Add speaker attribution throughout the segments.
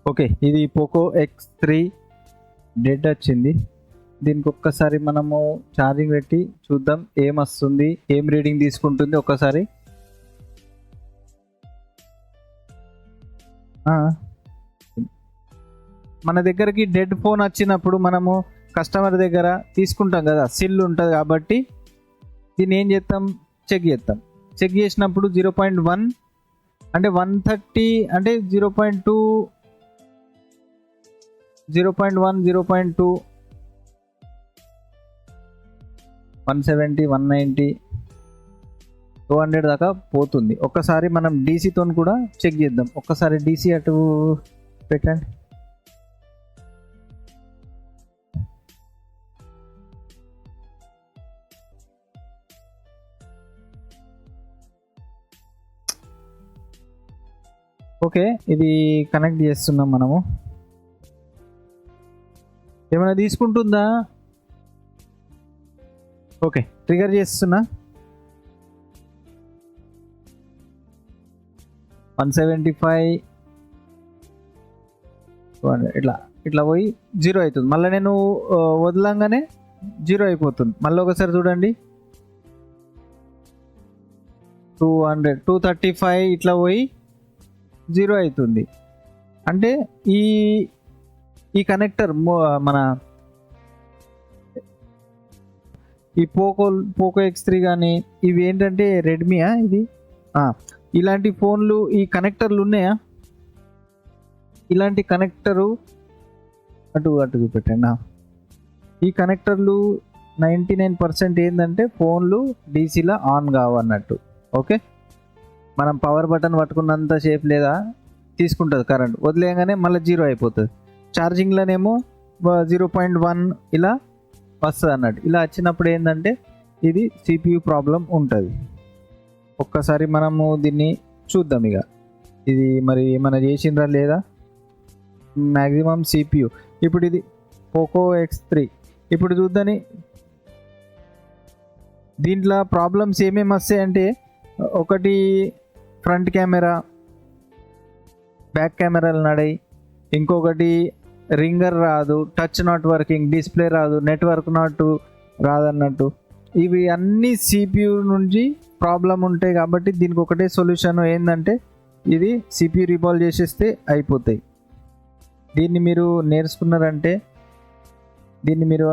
Speaker 1: Okay, ఇది Poco X3 dead వచ్చింది. దీనికి ఒక్కసారి మనము ఛార్జింగ్ పెట్టి చూద్దాం ఏం వస్తుంది, ఏం రీడింగ్ తీసుకుంటుంది ఒక్కసారి. మన దగ్గరికి డెడ్ ఫోన్ వచ్చినప్పుడు మనము కస్టమర్ దగ్గర తీసుకుంటాం కదా, సిల్ ఉంటుంది కాబట్టి దీన్ని ఏం చేస్తాం, చెక్ చేస్తాం. చెక్ చేసినప్పుడు 0.1 అంటే 130 అంటే 0.2 0.1 0.2 170 190 200 దాకా పోతుంది. ఒక్కసారి మనం డీసీతో కూడా చెక్ చేద్దాం. ఒక్కసారి డీసీ అటు పెట్టండి. ఓకే, ఇది కనెక్ట్ చేస్తున్నాం మనము. ఏమైనా తీసుకుంటుందా? ఓకే, ట్రిగర్ చేస్తున్నా. 175 ఇట్లా ఇట్లా పోయి 0 అవుతుంది. మళ్ళీ నేను వదలంగానే 0 అయిపోతుంది. మళ్ళీ ఒకసారి చూడండి, 200 235 ఇట్లా పోయి 0 అవుతుంది. అంటే ఈ కనెక్టర్ మన ఈ పోకో X3 కానీ ఇవి ఏంటంటే రెడ్మీయా ఇది, ఇలాంటి ఫోన్లు ఈ కనెక్టర్లు ఉన్నాయా? ఇలాంటి కనెక్టరు అటు పెట్టండి. ఈ కనెక్టర్లు 99% ఏంటంటే ఫోన్లు డీసీలో ఆన్ కావన్నట్టు. ఓకే, మనం పవర్ బటన్ పట్టుకున్నంత సేపు లేదా తీసుకుంటుంది కరెంట్, వదిలేయగానే మళ్ళీ 0 అయిపోతుంది. ఛార్జింగ్లోనేమో 0.1 ఇలా వస్తుంది అన్నట్టు. ఇలా వచ్చినప్పుడు ఏంటంటే ఇది CPU ప్రాబ్లం ఉంటుంది. ఒక్కసారి మనము దీన్ని చూద్దాం. ఇక ఇది మరి ఏమైనా చేసిండ్రా లేదా, మ్యాక్సిమం CPU. ఇప్పుడు ఇది పోకో X3 ఇప్పుడు చూద్దని. దీంట్లో ప్రాబ్లమ్స్ ఏమేమి వస్తాయంటే, ఒకటి ఫ్రంట్ కెమెరా, బ్యాక్ కెమెరాలు నడాయి, ఇంకొకటి రింగర్ రాదు, టచ్ నాట్ వర్కింగ్, డిస్ప్లే రాదు, నెట్వర్క్ నాట్ రాదన్నట్టు. ఇవి అన్నీ CPU నుంచి ప్రాబ్లం ఉంటాయి. కాబట్టి దీనికి ఒకటే సొల్యూషన్ ఏంటంటే ఇది CPU రీబాల్ చేసేస్తే అయిపోతాయి. దీన్ని మీరు నేర్చుకున్నారంటే దీన్ని మీరు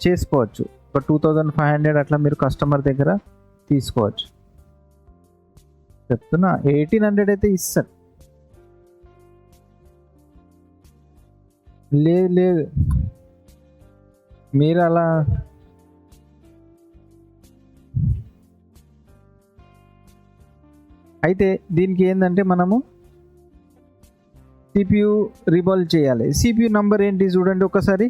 Speaker 1: చేసుకోవచ్చు. ఒక 2500 అట్లా మీరు కస్టమర్ దగ్గర తీసుకోవచ్చు. చెప్తున్నా 1800 అయితే ఇస్తారు. లేదు మీరు అలా అయితే దీనికి ఏంటంటే మనము CPU రీబాల్ చేయాలి. CPU నంబర్ ఏంటి చూడండి ఒకసారి,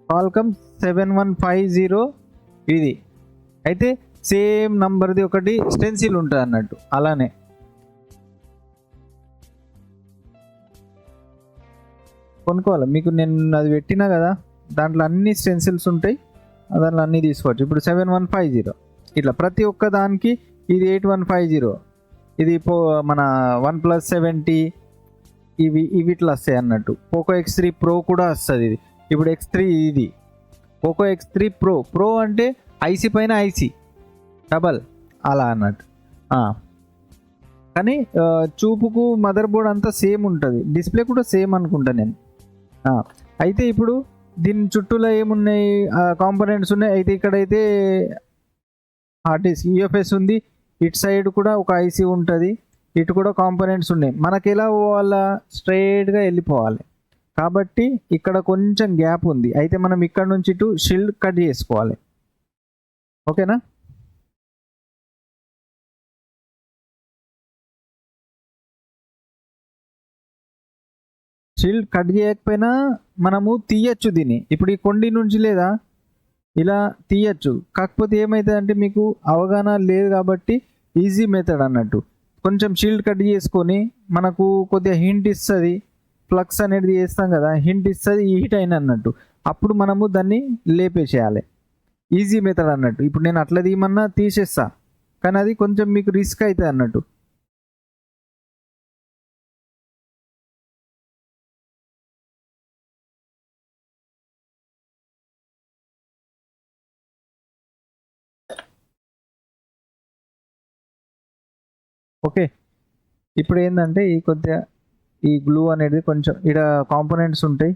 Speaker 1: Qualcomm 7150 ఇది. అయితే సేమ్ నంబర్ది ఒకటి స్టెన్సిల్ ఉంటుంది అన్నట్టు. అలానే కొనుక్కోవాలి. మీకు నేను అది పెట్టినా కదా, దాంట్లో అన్ని స్టెన్సిల్స్ ఉంటాయి, దాంట్లో అన్నీ తీసుకోవచ్చు. ఇప్పుడు 7150 ఇట్లా ప్రతి ఒక్క దానికి, ఇది 8150, ఇది మన OnePlus 70 ఇవి ఇట్లా వస్తాయి అన్నట్టు. పోకో X3 Pro కూడా వస్తుంది ఇది. ఇప్పుడు X3 ఇది పోకో X3 Pro అంటే ఐసీ పైన ఐసీ డబల్ అలా అన్నట్టు. కానీ చూపుకు మదర్ బోర్డ్ అంతా సేమ్ ఉంటుంది, డిస్ప్లే కూడా సేమ్ అనుకుంటా నేను. అయితే ఇప్పుడు దీని చుట్టూలో ఏమున్నాయి, కాంపోనెంట్స్ ఉన్నాయి. అయితే ఇక్కడైతే హార్డ్ డిస్క్ UFS ఉంది, ఇటు సైడ్ కూడా ఒక ఐసీ ఉంటుంది, ఇటు కూడా కాంపోనెంట్స్ ఉన్నాయి. మనకి ఎలా పోవాలా, స్ట్రైట్గా వెళ్ళిపోవాలి. కాబట్టి ఇక్కడ కొంచెం గ్యాప్ ఉంది. అయితే మనం ఇక్కడ నుంచి ఇటు షీల్డ్ కట్ చేసుకోవాలి. ఓకేనా? షీల్డ్ కట్ చేయకపోయినా మనము తీయచ్చు దీన్ని. ఇప్పుడు ఈ కొండి నుంచి లేదా ఇలా తీయచ్చు. కాకపోతే ఏమవుతుంది అంటే మీకు అవగాహన లేదు కాబట్టి ఈజీ మెథడ్ అన్నట్టు. కొంచెం షీల్డ్ కట్ చేసుకొని మనకు కొద్దిగా హింట్ ఇస్తుంది, ఫ్లక్స్ అనేది చేస్తాం కదా, హింట్ ఇస్తుంది ఈ హీట్ అయిన అన్నట్టు. అప్పుడు మనము దాన్ని లేపేసేయాలి. ఈజీ మెథడ్ అన్నట్టు. ఇప్పుడు నేను అట్లా తీయమన్నా తీసేస్తా, కానీ అది కొంచెం మీకు రిస్క్ అవుతుంది అన్నట్టు. ఓకే. ఇప్పుడు ఏందంటే ఈ కొద్దిగా ఈ గ్లూ అనేది కొంచెం ఈడ కాంపోనెంట్స్ ఉంటాయి.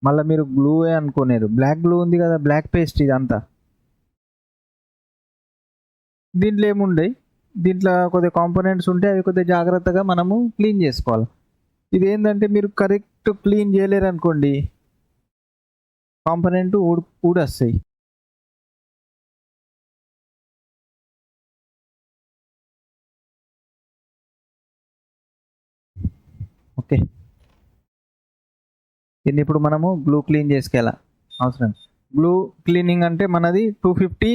Speaker 1: మళ్ళా మీరు గ్లూయే అనుకోనేరు. బ్లాక్ గ్లూ ఉంది గదా! బ్లాక్ పేస్ట్ ఇదంతా. దీంట్లో ఏముండయి. దీంట్లో కొద్దిగా కాంపోనెంట్స్ ఉంటాయి. అవి కొద్దిగా జాగ్రత్తగా మనము క్లీన్ జేసుకోవాలి. ఇదేందంటే మీరు కరెక్ట్ క్లీన్ జేయలేరనుకోండి, కాంపోనెంట్ ఊడొస్తాయి. ఓకే. దీన్నిప్పుడు మనము గ్లూ క్లీన్ జేసుకెలా అవసరం. గ్లూ క్లీనింగ్ అంటే మనది 250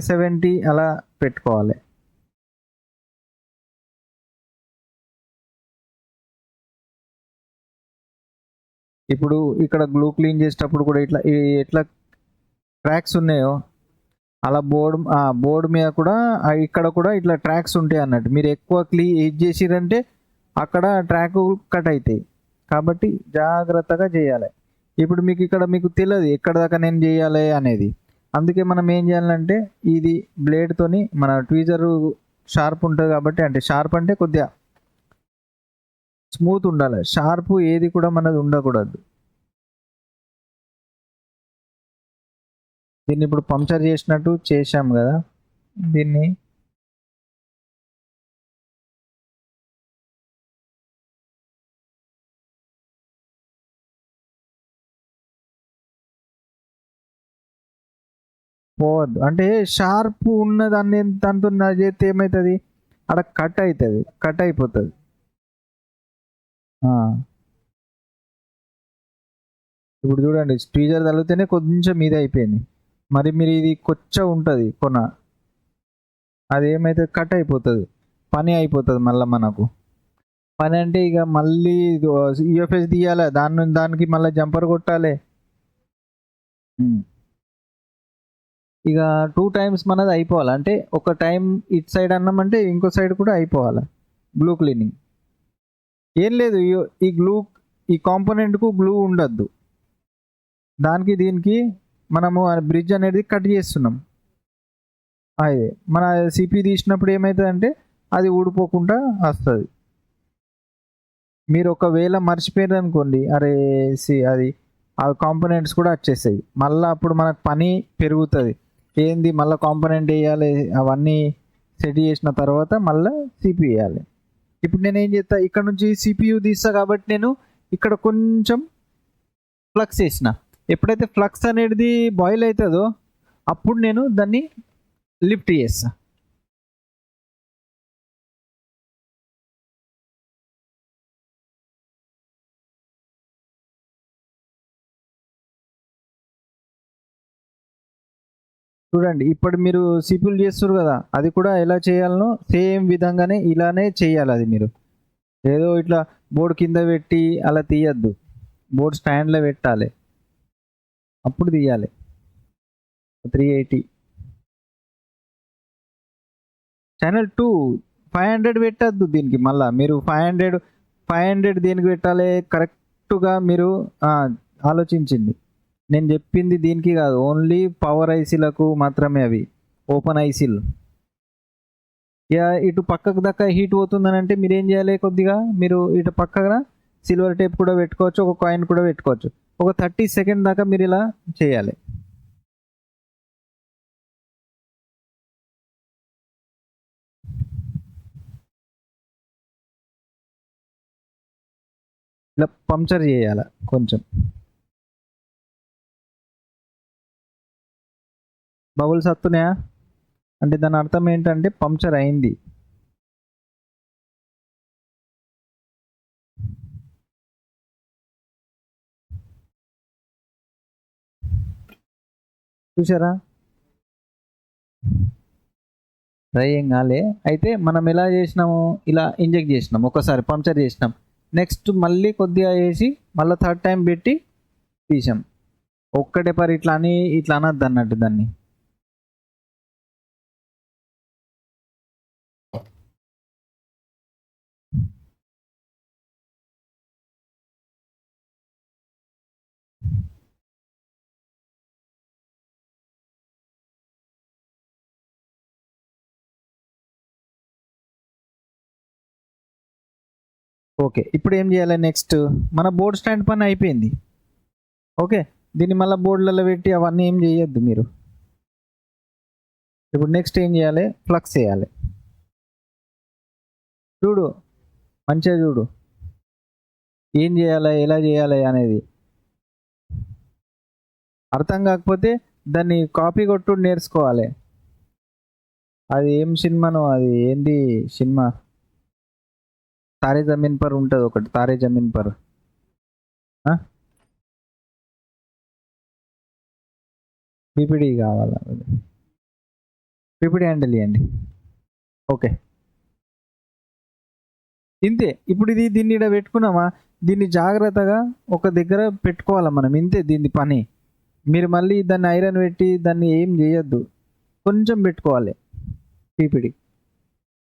Speaker 1: 70 అలా పెట్టుకోవాలి. ఇప్పుడు ఇక్కడ గ్లూ క్లీన్ చేసేటప్పుడు కూడా ఇట్లా ఎట్లా ట్రాక్స్ ఉన్నాయో అలా బోర్డ్ మీద కూడా ఇక్కడ కూడా ఇట్లా ట్రాక్స్ ఉంటాయి అన్నట్టు. మీరు ఎక్కువ ఇది చేసిరంటే అక్కడ ట్రాక్ కట్ అవుతాయి. కాబట్టి జాగ్రత్తగా చేయాలి. ఇప్పుడు మీకు తెలియదు ఎక్కడ దాకా నేను చేయాలి అనేది. అందుకే మనం ఏం చేయాలంటే ఇది బ్లేడ్తోని మన ట్వీజర్ షార్ప్ ఉంటుంది కాబట్టి, అంటే షార్ప్ అంటే కొద్దిగా స్మూత్ ఉండాలి. షార్ప్ ఏది కూడా మనది ఉండకూడదు. దీన్ని ఇప్పుడు పంక్చర్ చేసినట్టు చేశాం కదా, దీన్ని పోవద్దు. అంటే షార్ప్ ఉన్న దాంతో చేస్తే ఏమవుతుంది, అక్కడ కట్ అయిపోతుంది. ఇప్పుడు చూడండి, ట్వీజర్ తగిలితేనే కొంచెం ఇది అయిపోయింది. మరి మీరు ఇది ఉంటుంది అది ఏమైతే కట్ అయిపోతుంది, పని అయిపోతుంది. మళ్ళీ మనకు పని అంటే ఇక మళ్ళీ యూఎఫ్ఎస్ తీయాలి, దానికి మళ్ళీ జంపర్ కొట్టాలి. ఇక 2 టైమ్స్ మనది అయిపోవాలి. అంటే ఒక టైం ఇటు సైడ్ అన్నామంటే ఇంకో సైడ్ కూడా అయిపోవాలి గ్లూ క్లీనింగ్. ఏం లేదు, ఈ కాంపోనెంట్కు గ్లూ ఉండద్దు. దానికి దీనికి మనము బ్రిడ్జ్ అనేది కట్ చేస్తున్నాం. అదే మన సిపి తీసినప్పుడు ఏమవుతుందంటే అది ఊడిపోకుండా వస్తుంది. మీరు ఒకవేళ మర్చిపోయారు అనుకోండి, అరే అది ఆ కాంపోనెంట్స్ కూడా వచ్చేస్తాయి. మళ్ళీ అప్పుడు మనకు పని పెరుగుతుంది. ఏంది మళ్ళీ కాంపోనెంట్ వేయాలి, అవన్నీ సెట్ చేసిన తర్వాత మళ్ళీ సిపి వేయాలి. ఇప్పుడు నేను ఏం చేస్తా, ఇక్కడ నుంచి సిపియు తీస్తా కాబట్టి నేను ఇక్కడ కొంచెం ఫ్లక్స్ వేసిన. ఎప్పుడైతే ఫ్లక్స్ అనేది బాయిల్ అవుతుందో అప్పుడు నేను దాన్ని లిఫ్ట్ చేస్తా. చూడండి, ఇప్పుడు మీరు సిపుల్ చేస్తారు కదా, అది కూడా ఎలా చేయాలనో సేమ్ విధంగానే ఇలానే చేయాలి. అది మీరు ఏదో ఇట్లా బోర్డు కింద పెట్టి అలా తీయద్దు. బోర్డు స్టాండ్లో పెట్టాలి, అప్పుడు తీయాలి. 380 ఛానల్ 2 500 పెట్టద్దు దీనికి. మళ్ళీ మీరు 500 దేనికి పెట్టాలి కరెక్ట్గా మీరు ఆలోచించింది. నేను చెప్పింది దీనికి కాదు, ఓన్లీ పవర్ ఐసీలకు మాత్రమే అవి, ఓపెన్ ఐసీలు. ఇక ఇటు పక్కకు దాకా హీట్ పోతుందని అంటే మీరు ఏం చేయాలి, కొద్దిగా మీరు ఇటు పక్కన సిల్వర్ టేప్ కూడా పెట్టుకోవచ్చు, ఒక కాయిన్ కూడా పెట్టుకోవచ్చు. ఒక 30 సెకండ్ దాకా మీరు ఇలా చేయాలి. ఇలా పంక్చర్ చేయాలి కొంచెం. బబుల్స్ వస్తున్నాయా అంటే దాని అర్థం ఏంటంటే పంక్చర్ అయింది. చూసారా, డ్రై ఏం కాలే. అయితే మనం ఎలా చేసినాము, ఇలా ఇంజెక్ట్ చేసినాం, ఒకసారి పంక్చర్ చేసినాం, నెక్స్ట్ మళ్ళీ కొద్దిగా వేసి మళ్ళీ థర్డ్ టైం పెట్టి తీసాం. ఒక్కటే పరి ఇట్లా అనద్దు అన్నట్టు దాన్ని. ఓకే. ఇప్పుడు ఏం చేయాలి నెక్స్ట్? మన బోర్డ్ స్టాండ్ పని అయిపోయింది. ఓకే. దీన్ని మళ్ళా బోర్డ్‌లలో పెట్టి అవన్నీ ఏం చేయొద్దు మీరు. ఇప్పుడు నెక్స్ట్ ఏం చేయాలి? ఫ్లక్స్ ఎయాలి. చూడు, మంచిగా చూడు. ఏం చేయాలి? ఎలా చేయాలి అనేది. అర్థం కాకపోతే దాన్ని కాపీ కొట్టుడు నేర్చుకోవాలి. అది ఏం సినిమానో, అది ఏంది సినిమా? 'తారే జమీన్ పర్' ఉంటది ఒకటి. 'తారే జమీన్ పర్'. ఆ! పీపీటీ కావాలా? పీపీటీ హ్యాండిల్ ఇయ్యండి. ఓకే. ఇంతే. ఇప్పుడు దీన్ని ఈడ పెట్టుకున్నామా, దీన్ని జాగ్రత్తగా ఒక దగ్గర పెట్టుకోవాలా మనం. ఇంతే దీని పని. మీరు మళ్ళీ దాన్ని ఐరన్ పెట్టి దాన్ని ఏం చేయొద్దు. కొంచెం పెట్టుకోవాలి పీపీటీ.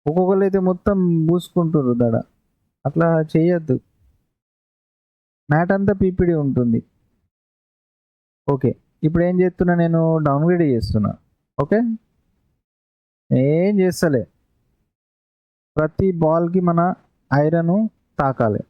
Speaker 1: ఒక్కొక్కళ్ళైతే మొత్తం పూసుకుంటుర్రు దడ. అట్లా చేయొద్దు. మ్యాట్ అంతా పీపీటీ ఉంటుంది. ఓకే. ఇప్పుడు ఏం చేస్తున్నా నేను, డౌన్‌గ్రేడ్ చేస్తున్నా. ఓకే. ఏం చేస్తలే. ప్రతి బాల్‌కి మన ఐరను తాకాలి.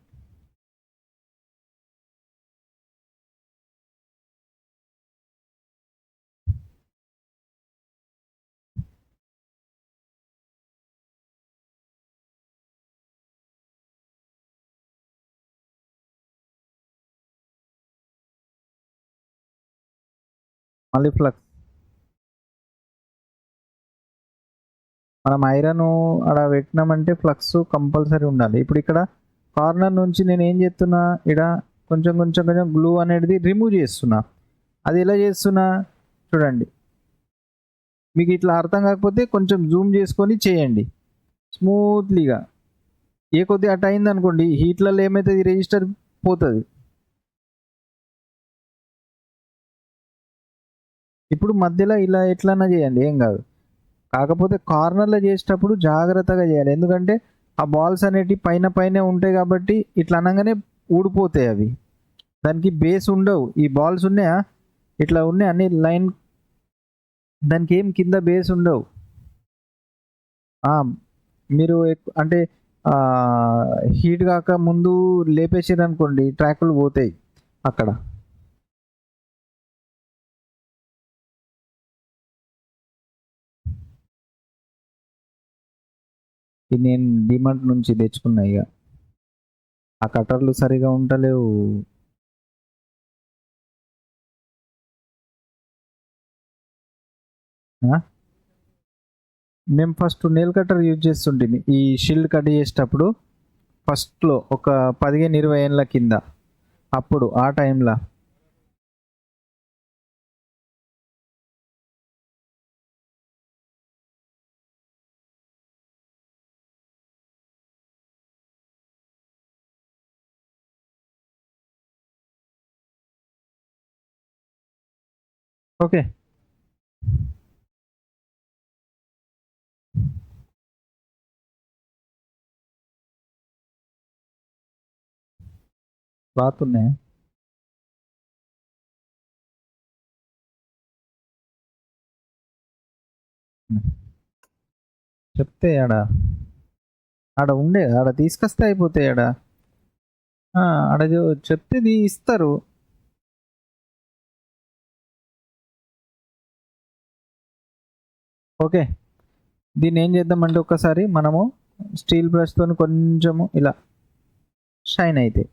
Speaker 1: మళ్ళీ ఫ్లక్స్. మనం ఐరను ఆడ పెట్టినామంటే ఫ్లక్స్ కంపల్సరీ ఉండాలి. ఇప్పుడు ఇక్కడ కార్నర్ నుంచి నేను ఏం చేస్తున్నా, ఈడ కొంచెం కొంచెం కొంచెం గ్లూ అనేది రిమూవ్ చేస్తున్నా. అది ఎలా చేస్తున్నా చూడండి. మీకు ఇట్లా అర్థం కాకపోతే కొంచెం జూమ్ చేసుకొని చేయండి స్మూత్లీగా. ఏ కొద్దిగా అటు అయిందనుకోండి, హీట్లలో ఏమైతుంది, రిజిస్టర్ పోతుంది. ఇప్పుడు మధ్యలో ఇలా ఎట్లన్నా చేయండి, ఏం కాదు. కాకపోతే కార్నర్‌లో చేసేటప్పుడు జాగ్రత్తగా చేయాలి. ఎందుకంటే ఆ బాల్స్ అనేటివి పైన పైనే ఉంటాయి కాబట్టి ఇట్లా అనంగానే ఊడిపోతాయి అవి. దానికి బేస్ ఉండవు. ఈ బాల్స్ ఉన్నాయా? ఇట్లా ఉన్నాయి అన్ని లైన్, దానికి ఏం కింద బేస్ ఉండవు. ఆ! మీరు అంటే హీట్ కాక ముందు లేపేసిర్రనుకోండి, ట్రాకులు పోతాయి అక్కడ. ఇది నేను డీమార్ట్ నుంచి తెచ్చుకున్నా ఇగ. ఆ కట్టర్లు సరిగా ఉంటలేవు. ఆ! మేము ఫస్ట్ నెయిల్ కట్టర్ యూజ్ చేస్తుంటిమి. ఈ షీల్డ్ కట్ చేసేటప్పుడు ఫస్ట్‌లో ఒక 15, 20 ఏండ్ల కింద. అప్పుడు ఆ టైంల. ఓకే. క్లాత్ ఉన్నాయా? హ్మ్. చెప్తే ఆడ ఉండే ఆడ తీసుకొస్తే అయిపోతాయి ఆడ. ఆ! ఆడ చెప్తే ఇస్తారు. ఓకే. దీన్నేం చేద్దామంటే ఒక్కసారి మనము స్టీల్ బ్రష్‌తోని కొంచెము ఇలా షైన్ అయితాయి.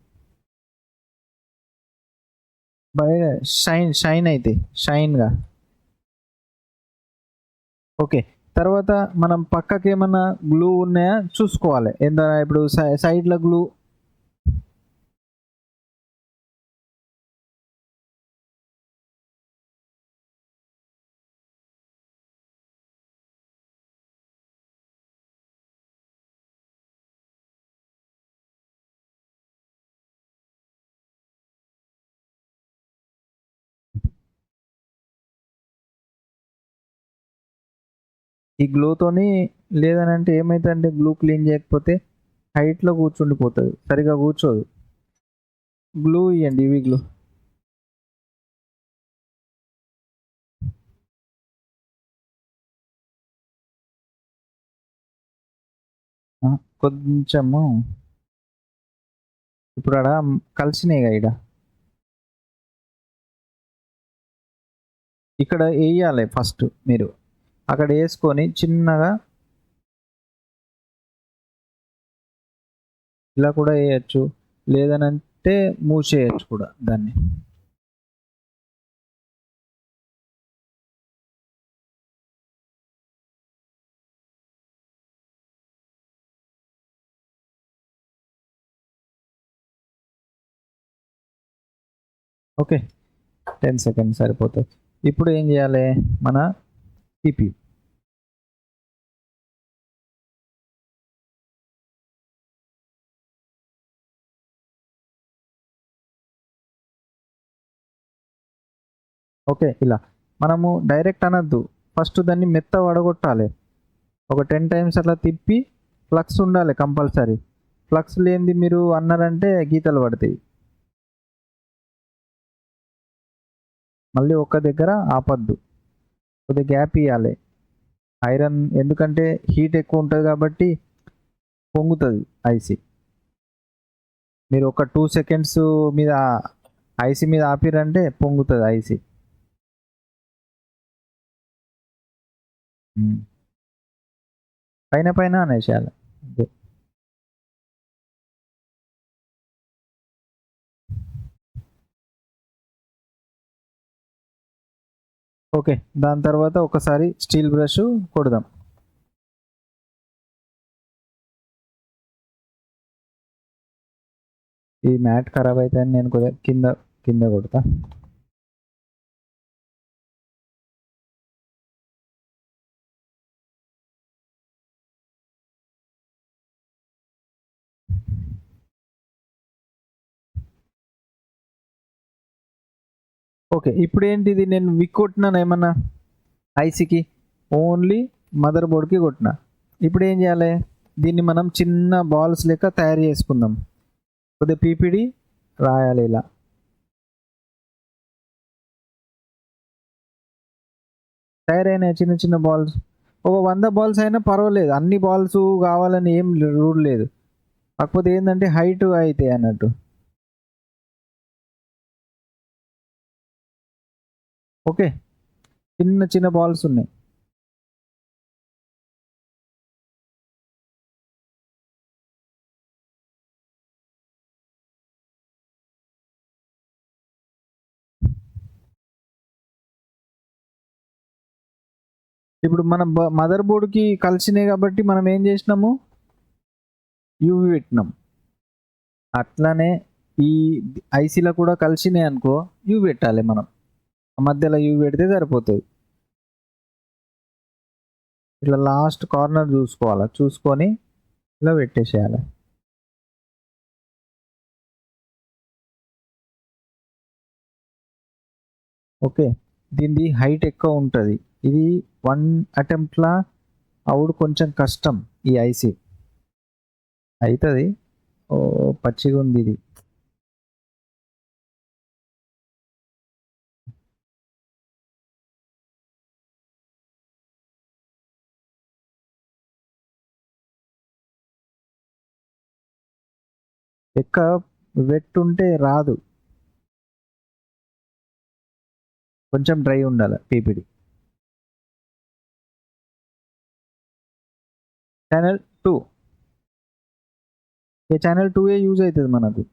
Speaker 1: బాగా షైన్ అయితాయి. షైన్‌గా. ఓకే. తర్వాత మనం పక్కకేమన్నా గ్లూ ఉన్నాయా చూసుకోవాలి. ఇప్పుడు సైడ్‌ల గ్లూ. ఈ గ్లూతోని లేదనంటే ఏమైతదంటే గ్లూ క్లీన్ చేయకపోతే హైట్‌లో కూర్చుండిపోతది. సరిగ్గా కూర్చోదు. గ్లూ ఇయ్యండి, యూవీ గ్లూ. ఆ! కొంచెము ఇప్పుడు ఆడ కలిసినాయిగా ఈడ. ఇక్కడ ఎయ్యాలి ఫస్ట్ మీరు. అక్కడ యేసుకొని చిన్నగా ఇలా కూడా ఎయచ్చు. లేదనంటే మూసేయొచ్చు కూడా దాన్ని. ఓకే. 10 సెకండ్స్ సరిపోతది. ఇప్పుడు ఏం జేయాలే మన CPU. ఓకే. ఇలా. మనము డైరెక్ట్ అనొద్దు. ఫస్ట్ దాన్ని మెత్తగా వడగొట్టాలి. ఒక 10 టైమ్స్ అట్లా తిప్పి ఫ్లక్స్ ఉండాలి కంపల్సరీ. ఫ్లక్స్ లేనిది మీరు అన్నారంటే గీతలు పడతాయి. మళ్ళీ ఒక్క దగ్గర ఆపొద్దు. కొద్దిగా గ్యాప్ ఇయ్యాలి. ఐరన్ ఎందుకంటే హీట్ ఎక్కువ ఉంటది కాబట్టి పొంగుతది ఐసీ. మీరు ఒక 2 సెకండ్స్ మీద ఐసీ మీద ఆపిర్రంటే పొంగుతది ఐసీ. హ్మ్. పైన పైన అనేసేయాలి. అంతే. ఓకే. దాని తర్వాత ఒకసారి స్టీల్ బ్రష్ కొడదాం. ఈ మ్యాట్ ఖరాబ్ అయితదని నేను కొద్దిగా కింద కొడతా. ఓకే. ఇప్పుడేంటిది నేను విక్ కొట్టినానా ఏమన్నా ఐసీకి? ఓన్లీ మదర్ బోర్డ్‌కి కొట్టినా. ఇప్పుడేం జేయాలే? దీన్ని మనం చిన్న బాల్స్ లెక్క తయారు చేసుకుందాం. కొద్దిగా పీపీడి రాయాలి ఇలా. తయారైనాయి చిన్న చిన్న బాల్స్. ఒక 100 బాల్స్ అయినా పర్వాలేదు. అన్ని బాల్స్ కావాలని ఏం రూల్ లేదు. కాకపోతే ఏందంటే హైట్ అయితాయి అన్నట్టు. ఓకే. చిన్న చిన్న బాల్స్ ఉన్నాయి. ఇప్పుడు మన మదర్ బోర్డ్‌కి కలిసినాయి కాబట్టి మనం ఏం చేసినాము? యూవీ పెట్టినాం. అట్లనే ఈ ఐసీలో కూడా కలిసినాయి అనుకో యూవీ పెట్టాలి మనం. మధ్యలో యూవీ పెడితే సరిపోతది. ఇట్లా లాస్ట్ కార్నర్ చూసుకోవాలా. చూసుకొని ఇలా పెట్టేసేయాలి. ఓకే. దీనిది హైట్ ఎక్కువ ఉంటది. ఇది 1 అటెంప్ట్‌లా అవుడు కొంచెం కష్టం ఈ ఐసీ. అయితది. ఓహ్! పచ్చిగుందిది. వెట్ ఉంటే రాదు. కొంచెం డ్రై ఉండాల పీపీడి. ఛానెల్ 2. ఈ ఛానెల్ 2 యూజ్ అయితది మనకు.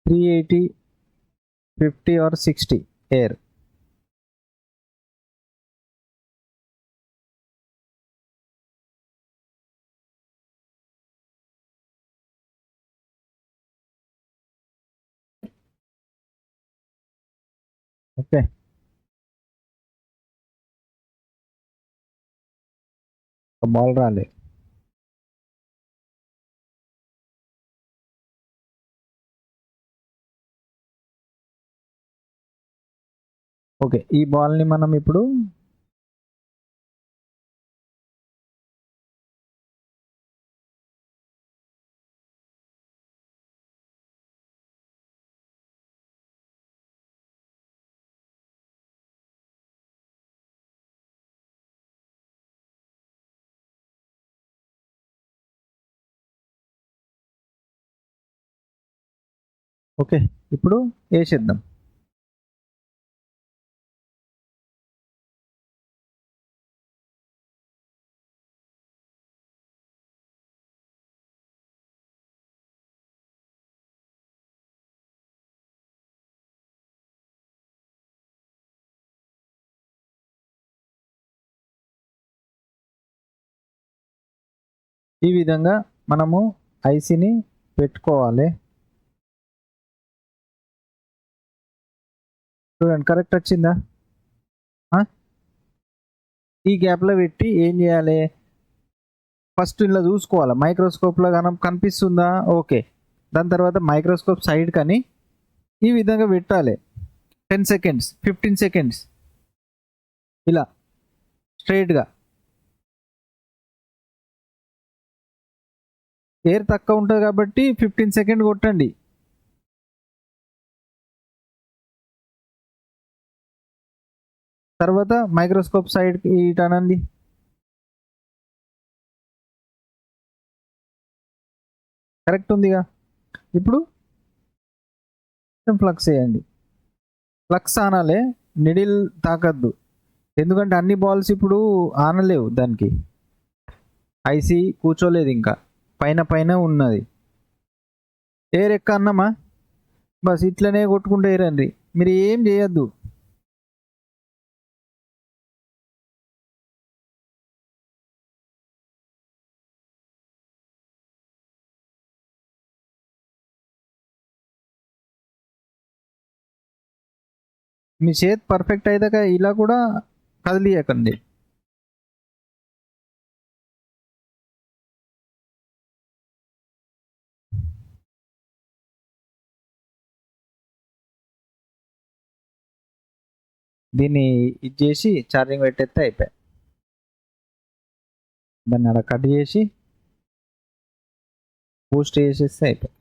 Speaker 1: 380, 50 ఆర్ 60 ఎయిర్. ఓకే. ఒక బాల్ రాలే. ఓకే. ఈ బాల్‌ని మనం ఇప్పుడు ఓకే, ఇప్పుడు వేసేద్దాం. ఈ విధంగా మనము ఐసీని పెట్టుకోవాలి. చూడండి, కరెక్ట్ వచ్చిందా? ఈ గ్యాప్లో పెట్టి ఏం చేయాలి, ఫస్ట్ ఇలా చూసుకోవాలి మైక్రోస్కోప్లో కనిపిస్తుందా, ఓకే. దాని తర్వాత మైక్రోస్కోప్ సైడ్ కానీ ఈ విధంగా పెట్టాలి. 10 సెకండ్స్ 15 సెకండ్స్ ఇలా స్ట్రైట్గా. ఎయిర్ తక్కువ ఉంటుంది కాబట్టి 15 సెకండ్ కొట్టండి. తర్వాత మైక్రోస్కోప్ సైడ్ ఇటనండి. కరెక్ట్ ఉందిగా. ఇప్పుడు ఫ్లక్స్ వేయండి. ఫ్లక్స్ ఆనాలే, నిడిల్ తాకద్దు. ఎందుకంటే అన్ని బాల్స్ ఇప్పుడు ఆనలేవు, దానికి ఐసీ కూర్చోలేదు, ఇంకా పైన పైన ఉన్నది. ఎయిర్ ఎక్క అన్నమా, బస్ ఇట్లనే కొట్టుకుంటూ ఎయిరండి, మీరు ఏం చేయొద్దు. మీ చేతి పర్ఫెక్ట్ అయ్యాక ఇలా కూడా కదిలియకండి. దీన్ని ఇది చేసి ఛార్జింగ్ పెట్టేస్తే అయిపోయి, దాన్ని అలా కట్ చేసి బూస్ట్ చేసేస్తే అయిపోయి.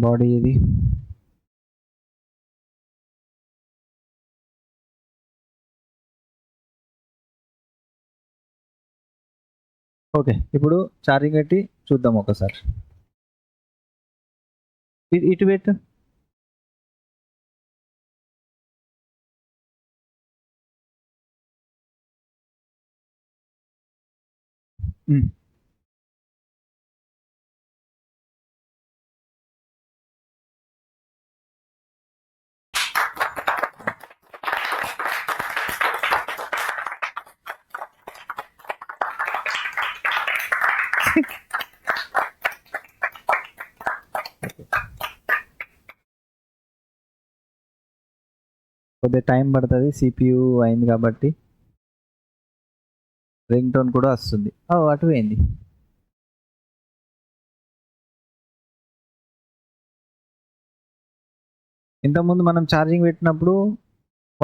Speaker 1: బాడీ ఇది ఓకే. ఇప్పుడు ఛార్జింగ్ పెట్టి చూద్దాం ఒకసారి. ఇటు పెట్టు. కొద్దిగా టైం పడుతుంది, సిపియు అయింది కాబట్టి. రింగ్ టోన్ కూడా వస్తుంది. అటు పోయింది. ఇంతకుముందు మనం ఛార్జింగ్ పెట్టినప్పుడు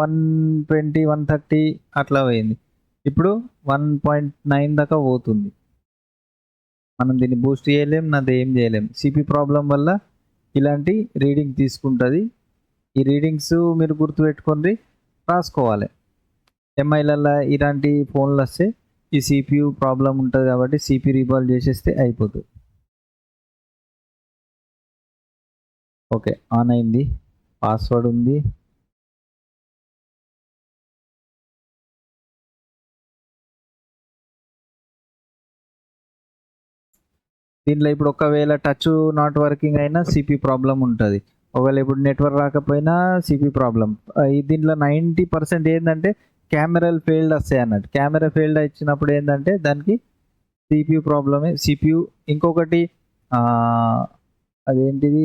Speaker 1: 120 130 అట్లా పోయింది. ఇప్పుడు 1.9 దాకా పోతుంది. మనం దీన్ని బూస్ట్ చేయలేం, నాది ఏం చేయలేం. సిపి ప్రాబ్లం వల్ల ఇలాంటి రీడింగ్ తీసుకుంటుంది. ఈ రీడింగ్స్ మీరు గుర్తుపెట్టుకొని రాసుకోవాలి. ఎంఐలలో ఇలాంటి ఫోన్లు వస్తే ఈ సిపియు ప్రాబ్లం ఉంటుంది కాబట్టి సిపి రీబాల్ చేసేస్తే అయిపోతుంది. ఓకే, ఆన్ అయింది, పాస్వర్డ్ ఉంది. దీంట్లో ఇప్పుడు ఒకవేళ టచ్ నాట్ వర్కింగ్ అయినా సిపి ప్రాబ్లం ఉంటుంది. ఒకవేళ ఇప్పుడు నెట్వర్క్ రాకపోయినా సిపి ప్రాబ్లం. దీంట్లో 90% ఏంటంటే కెమెరాలు ఫెయిల్డ్ వస్తాయి అన్నట్టు. కెమెరా ఫెయిల్డ్ ఇచ్చినప్పుడు ఏంటంటే దానికి సిపియు ప్రాబ్లమే. సిపియు ఇంకొకటి అదేంటిది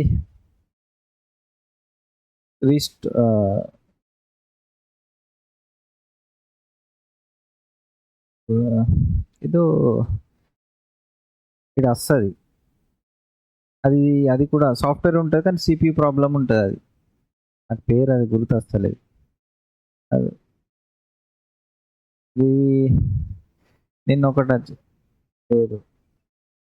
Speaker 1: రీస్ట్ ఏదో ఇది వస్తుంది, అది కూడా సాఫ్ట్వేర్ ఉంటుంది కానీ సిపియు ప్రాబ్లం ఉంటుంది. అది పేరు అది గుర్తొస్తలేదు. అది ఇది నిన్న ఒకటి లేదు,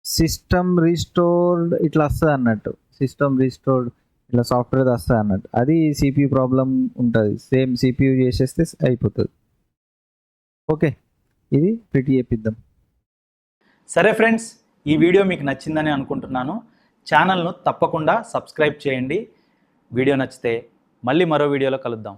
Speaker 1: సిస్టమ్ రీస్టోర్డ్ ఇట్లా వస్తుంది అన్నట్టు, సిస్టమ్ రీస్టోర్డ్ ఇట్లా సాఫ్ట్వేర్ వస్తుంది అన్నట్టు. అది సిపియూ ప్రాబ్లం ఉంటుంది, సేమ్ సిపియూ చేసేస్తే అయిపోతుంది. ఓకే, ఇది పెట్టి చేపిద్దాం.
Speaker 2: సరే ఫ్రెండ్స్, ఈ వీడియో మీకు నచ్చిందని అనుకుంటున్నాను. ఛానల్ను తప్పకుండా సబ్స్క్రైబ్ చేయండి. వీడియో నచ్చితే మళ్ళీ మరో వీడియోలో కలుద్దాం.